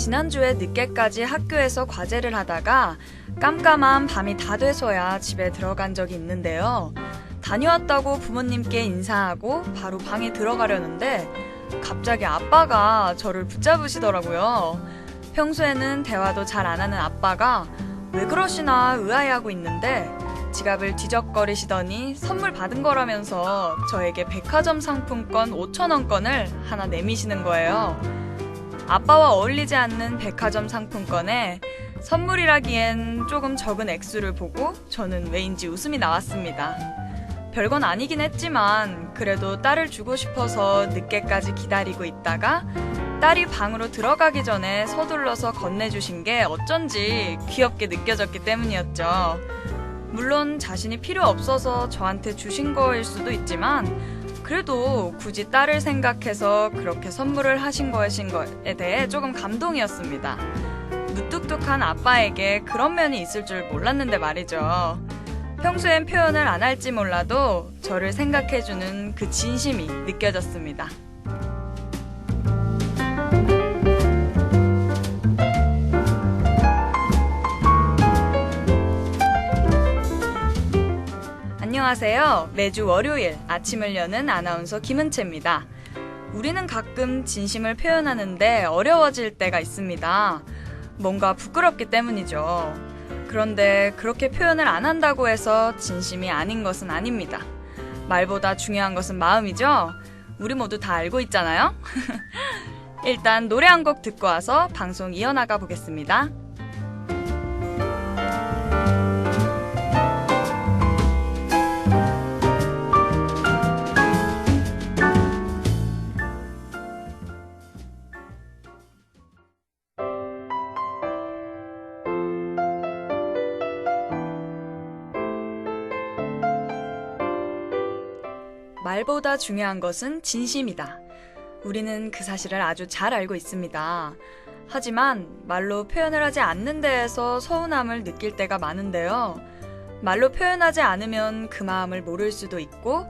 지난주에 늦게까지 학교에서 과제를 하다가 깜깜한 밤이 다 돼서야 집에 들어간 적이 있는데요. 다녀왔다고 부모님께 인사하고 바로 방에 들어가려는데 갑자기 아빠가 저를 붙잡으시더라고요. 평소에는 대화도 잘 안 하는 아빠가 왜 그러시나 의아해하고 있는데 지갑을 뒤적거리시더니 선물 받은 거라면서 저에게 백화점 상품권 5,000원권을 하나 내미시는 거예요. 아빠와 어울리지 않는 백화점 상품권에 선물이라기엔 조금 적은 액수를 보고 저는 왜인지 웃음이 나왔습니다. 별건 아니긴 했지만 그래도 딸을 주고 싶어서 늦게까지 기다리고 있다가 딸이 방으로 들어가기 전에 서둘러서 건네주신 게 어쩐지 귀엽게 느껴졌기 때문이었죠. 물론 자신이 필요 없어서 저한테 주신 거일 수도 있지만 그래도 굳이 딸을 생각해서 그렇게 선물을 하신 거에 대해 조금 감동이었습니다. 무뚝뚝한 아빠에게 그런 면이 있을 줄 몰랐는데 말이죠. 평소엔 표현을 안 할지 몰라도 저를 생각해주는 그 진심이 느껴졌습니다. 안녕하세요. 매주 월요일 아침을 여는 아나운서 김은채입니다. 우리는 가끔 진심을 표현하는데 어려워질 때가 있습니다. 뭔가 부끄럽기 때문이죠. 그런데 그렇게 표현을 안 한다고 해서 진심이 아닌 것은 아닙니다. 말보다 중요한 것은 마음이죠. 우리 모두 다 알고 있잖아요. 일단 노래 한 곡 듣고 와서 방송 이어나가 보겠습니다. 말보다 중요한 것은 진심이다. 우리는 그 사실을 아주 잘 알고 있습니다. 하지만 말로 표현을 하지 않는 데에서 서운함을 느낄 때가 많은데요. 말로 표현하지 않으면 그 마음을 모를 수도 있고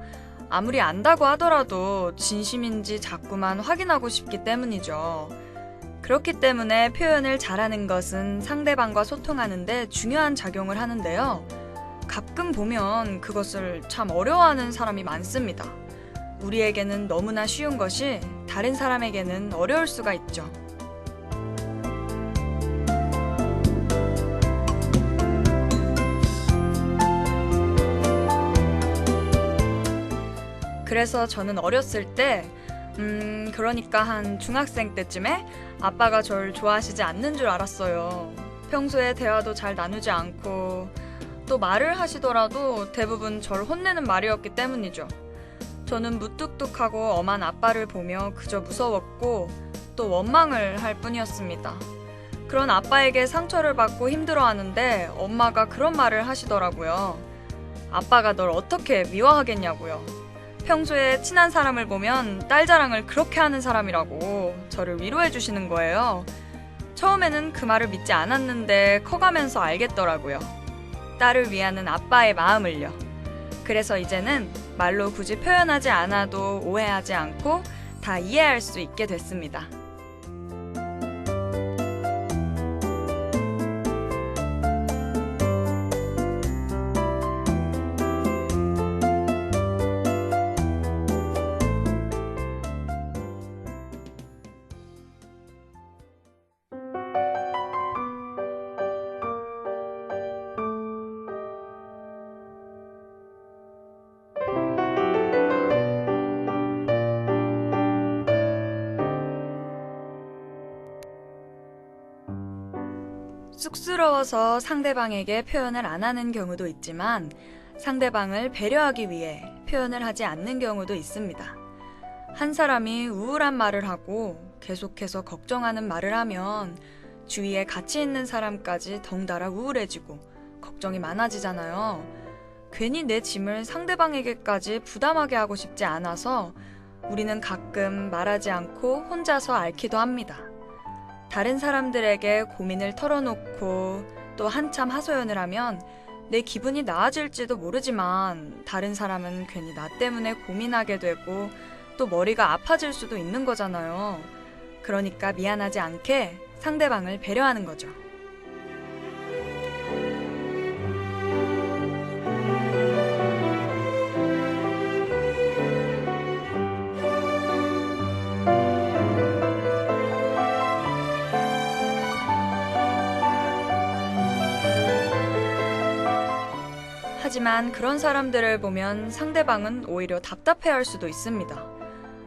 아무리 안다고 하더라도 진심인지 자꾸만 확인하고 싶기 때문이죠. 그렇기 때문에 표현을 잘하는 것은 상대방과 소통하는 데 중요한 작용을 하는데요. 가끔 보면 그것을 참 어려워하는 사람이 많습니다. 우리에게는 너무나 쉬운 것이 다른 사람에게는 어려울 수가 있죠. 그래서 저는 어렸을 때, 그러니까 한 중학생 때쯤에 아빠가 절 좋아하시지 않는 줄 알았어요. 평소에 대화도 잘 나누지 않고 또 말을 하시더라도 대부분 절 혼내는 말이었기 때문이죠. 저는 무뚝뚝하고 엄한 아빠를 보며 그저 무서웠고 또 원망을 할 뿐이었습니다. 그런 아빠에게 상처를 받고 힘들어하는데 엄마가 그런 말을 하시더라고요. 아빠가 널 어떻게 미워하겠냐고요. 평소에 친한 사람을 보면 딸 자랑을 그렇게 하는 사람이라고 저를 위로해 주시는 거예요. 처음에는 그 말을 믿지 않았는데 커가면서 알겠더라고요. 딸을 위하는 아빠의 마음을요. 그래서 이제는 말로 굳이 표현하지 않아도 오해하지 않고 다 이해할 수 있게 됐습니다. 쑥스러워서 상대방에게 표현을 안 하는 경우도 있지만 상대방을 배려하기 위해 표현을 하지 않는 경우도 있습니다. 한 사람이 우울한 말을 하고 계속해서 걱정하는 말을 하면 주위에 같이 있는 사람까지 덩달아 우울해지고 걱정이 많아지잖아요. 괜히 내 짐을 상대방에게까지 부담하게 하고 싶지 않아서 우리는 가끔 말하지 않고 혼자서 앓기도 합니다. 다른 사람들에게 고민을 털어놓고 또 한참 하소연을 하면 내 기분이 나아질지도 모르지만 다른 사람은 괜히 나 때문에 고민하게 되고 또 머리가 아파질 수도 있는 거잖아요. 그러니까 미안하지 않게 상대방을 배려하는 거죠. 하지만 그런 사람들을 보면 상대방은 오히려 답답해할 수도 있습니다.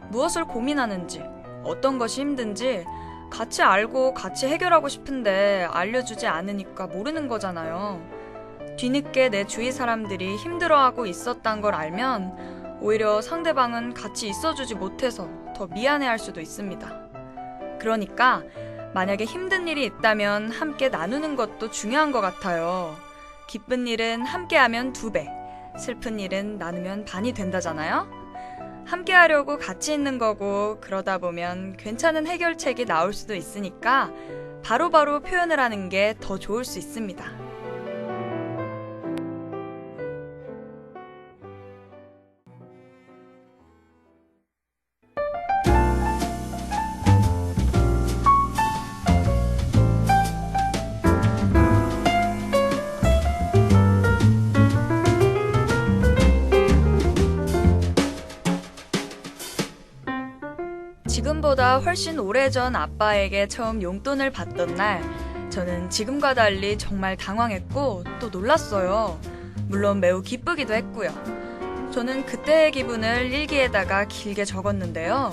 무엇을 고민하는지, 어떤 것이 힘든지 같이 알고 같이 해결하고 싶은데 알려주지 않으니까 모르는 거잖아요. 뒤늦게 내 주위 사람들이 힘들어하고 있었단 걸 알면 오히려 상대방은 같이 있어주지 못해서 더 미안해할 수도 있습니다. 그러니까 만약에 힘든 일이 있다면 함께 나누는 것도 중요한 것 같아요. 기쁜 일은 함께하면 2배, 슬픈 일은 나누면 반이 된다잖아요? 함께하려고 같이 있는 거고 그러다 보면 괜찮은 해결책이 나올 수도 있으니까 바로바로 표현을 하는 게 더 좋을 수 있습니다. 지금보다 훨씬 오래전 아빠에게 처음 용돈을 받던 날, 저는 지금과 달리 정말 당황했고 또 놀랐어요. 물론 매우 기쁘기도 했고요. 저는 그때의 기분을 일기에다가 길게 적었는데요.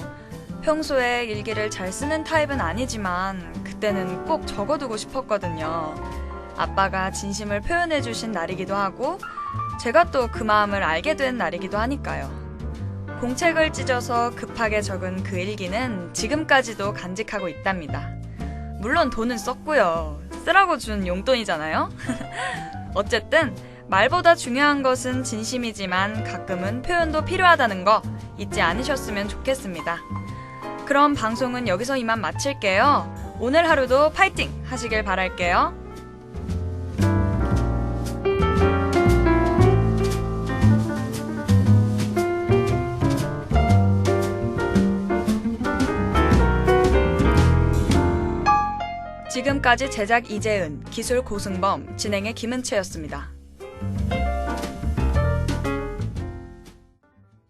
평소에 일기를 잘 쓰는 타입은 아니지만 그때는 꼭 적어두고 싶었거든요. 아빠가 진심을 표현해주신 날이기도 하고 제가 또 그 마음을 알게 된 날이기도 하니까요. 공책을 찢어서 급하게 적은 그 일기는 지금까지도 간직하고 있답니다. 물론 돈은 썼고요. 쓰라고 준 용돈이잖아요. 어쨌든 말보다 중요한 것은 진심이지만 가끔은 표현도 필요하다는 거 잊지 않으셨으면 좋겠습니다. 그럼 방송은 여기서 이만 마칠게요. 오늘 하루도 파이팅 하시길 바랄게요. 지금까지 제작 이재은, 기술 고승범, 진행의 김은채였습니다.